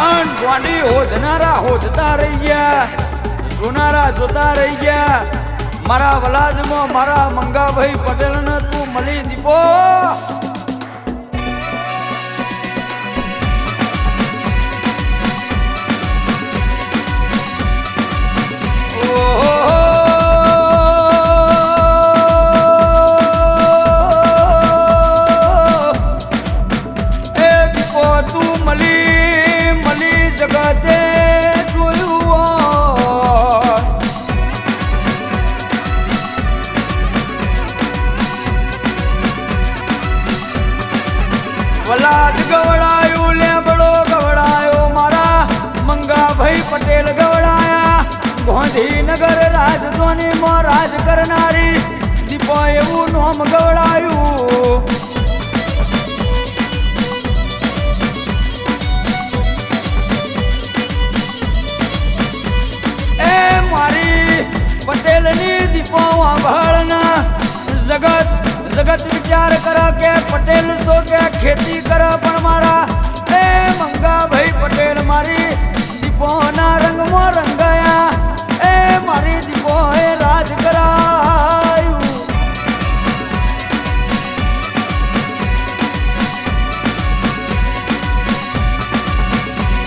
આન ગોંડી હોધનારા હોધતા રહી ગયા, જોનારા જોતા રહી ગયા. મારા વલાદમાં મારા મંગાભાઈ પટેલને તું મળી દીપો. વલાદ ગવડાયું, લેબડો ગવડાયો, મારા મંગાભાઈ પટેલ ગવડાયા. ગાંધીનગર રાજધાનીમાં રાજ કરનારી દીપો એવું નામ ગવડાયું. એ મારી પટેલની દીપો વાંભળના જગત વિચાર કરે કે પટેલ તો કે ખેતી કરે, પણ મારા એ મંગાભાઈ પટેલ મારી દીપોના રંગમાં રંગાયા. એ મારી દીપો એ રાજ કરાયું.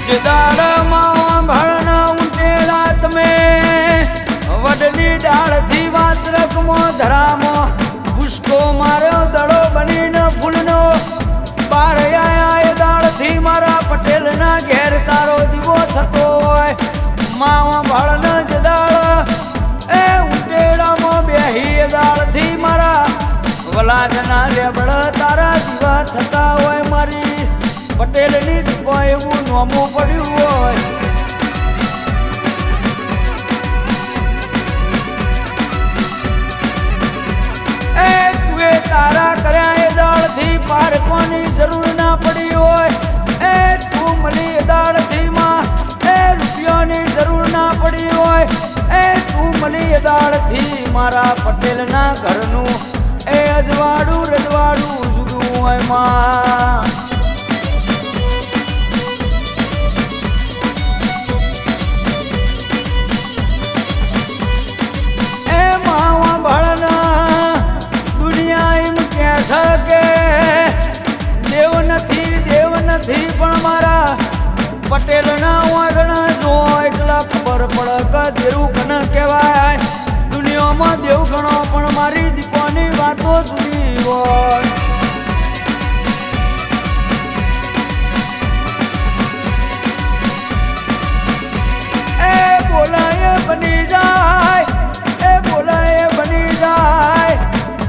જદાળમાં ભળના ઉંટેલા તમે વડની ડાળથી વાત્રકમાં ધરામાં પુષ્કો માર્યો દડો બનીને ફૂલનો બાર આયા. એ દાળથી મારા પટેલના ઘેર તારો દીવો થતો હોય. માવા ભાળને જ દાળ એ ઉંટેડામાં બેહી દાળથી મારા વલાદના લેબડ તારા દીવા થતા હોય. મારી પટેલની દીપો એવું નોમું પડ્યું હોય. તારા કર્યા એ દાળથી પારકોની જરૂર ના પડી હોય. એ તું મળી દાળથી માં એ રૂપિયાની જરૂર ના પડી હોય. એ તું મળી દાળથી મારા પટેલના ઘરનું એ અજવાડું રજવાડું જુદું હોય. માં એ માવા ભળના કે દેવ નથી પણ મારા પટેલના વાગણા જો એટલા ખબર પડે કે દેવું કને કહેવાય. દુનિયામાં દેવ ગણો પણ મારી દીપોની વાતો જુદી હોય. એ બોલાય બની જાય, એ બોલાય બની જાય.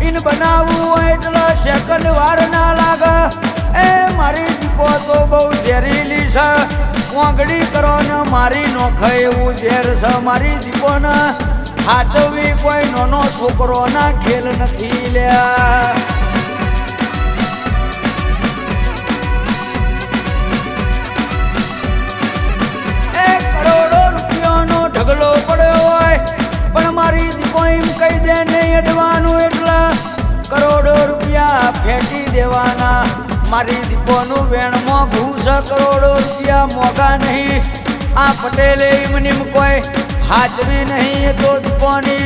ઇન બનાવવું એટલે સેકન્ડ વાર ના લાગે. એ મારી દીપો તો બહુ ઝેરીલી છે. વાંગડી કરો ને મારી નોખે એવું ઝેર છે. મારી દીપોને હાચવી કોઈ નાનો છોકરો ના ખેલ નથી લ્યા. એ કરોડો રૂપિયાનો ઢગલો પડ્યો હોય પણ મારી દીપો એમ કહી દે નહીં અડવાનું એટલે કરોડો રૂપિયા ફેંકી દેવાના. મારી દીપોનું વેણમાં ઘૂસ કરોડો રૂપિયા મોગા નહીં. આ પટેલે એમની કોઈ હાચવી નહીં. એ તો દીપોની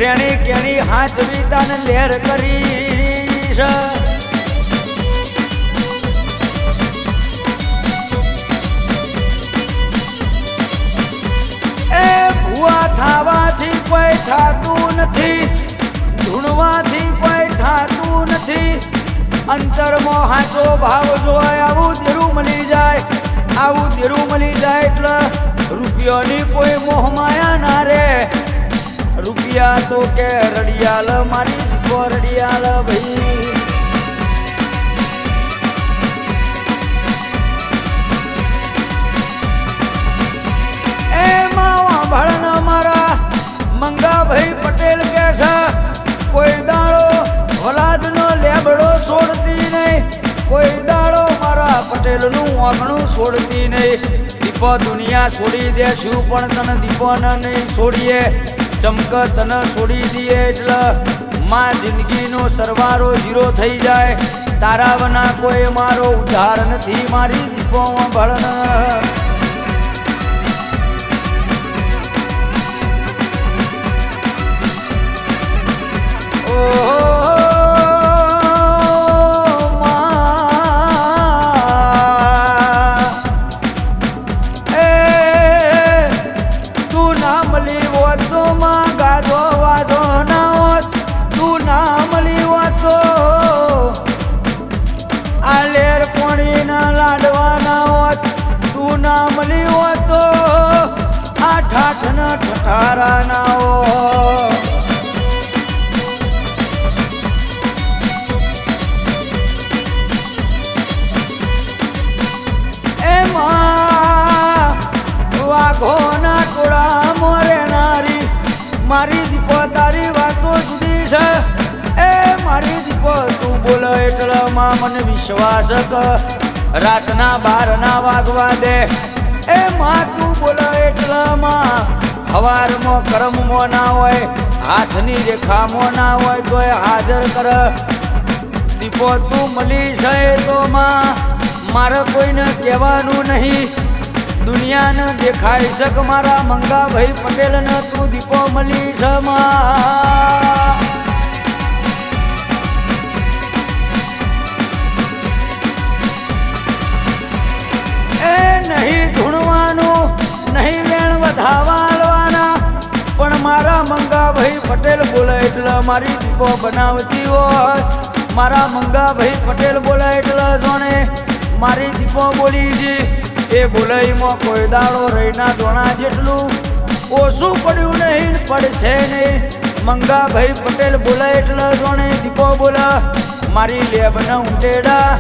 રેણી કેણી હાચવી તાને લહેર કરી છે. એ ભૂવા થાવાથી કોઈ થાતું નથી, ધૂણવાથી કોઈ થાતું નથી. અંતરમાં હાચો ભાવ જોય આવું દેરું મળી જાય. આવું દેરું મળી જાય એટલે રૂપિયાની કોઈ મોહમાયા ના રે. રૂપિયા તો કે રડિયાલ મારી દીપો રડિયાલ ભાઈ. એ માવા ભળના મારા મંગાભાઈ પટેલ કે છે કોઈ દાડો વલાદનો લેબડો છોડતી નહીં. કોઈ દાડો મારા પટેલનું આંગણું છોડતી નહીં. દીપો દુનિયા છોડી દેશું પણ તને દીપોને નહીં છોડીએ. ચમક તને છોડી દઈએ એટલે માં જિંદગીનો સરવારો ઝીરો થઈ જાય. તારા વના કોઈ મારો ઉદ્ધાર નથી મારી દીપો ભળન મારી દીપો તારી વાતો જુદી છે એ મારી દીપો તું બોલે એટલે માં મને વિશ્વાસ રાતના 12 વાગવા દે એ માં તું બોલે એટલે માં હવારમાં કર્મમાં ના હોય હાથની રેખામાં ના હોય તોય હાજર કર દીપો તું મળી છે તો માં મારે કોઈને કહેવાનું નહીં દુનિયાને દેખાય શક મારા મંગાભાઈ પટેલ ને તું દીપો મળી છે એ નહીં ધૂણવાનું નહીં વેણ વધાવાલવાના પણ મારા મંગાભાઈ પટેલ બોલે એટલે મારી દીપો બનાવતી હોય મારા મંગાભાઈ પટેલ બોલે એટલે જોણે મારી દીપો બોલી છે એ બોલાઈમાં કોઈ દાડો રહીના દોણા જેટલું ઓછું પડ્યું નહીં પડશે નહીં મંગાભાઈ પટેલ બોલાય એટલે જોણે દીપો બોલા મારી લેબના ઉંટેડા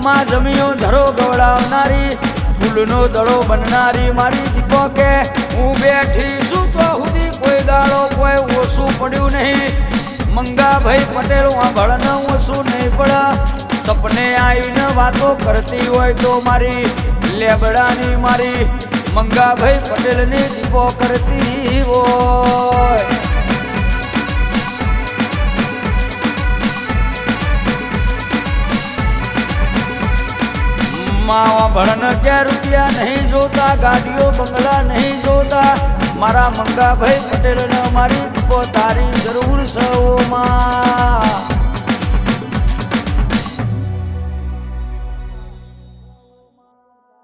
માં જમીઓ ધરો ગવડાવનારી ફૂલનો દડો બનનારી મારી દીપો કે હું બેઠી છું તો સુધી કોઈ દાડો કોઈ ઓછું પડ્યું નહીં મંગાભાઈ પટેલ વાંભળને ઓછું નહીં પડા સપને આવીને વાતો કરતી હોય તો મારી લેબડાની મારી મંગાભાઈ પટેલની દીપો કરતી હોય માવા ભળન ક્યાં રૂપિયા નહીં જોતા ગાડીઓ બંગલા નહીં જોતા મારા મંગાભાઈ પટેલને મારી દીપો તારી જરૂર છે ઓ માં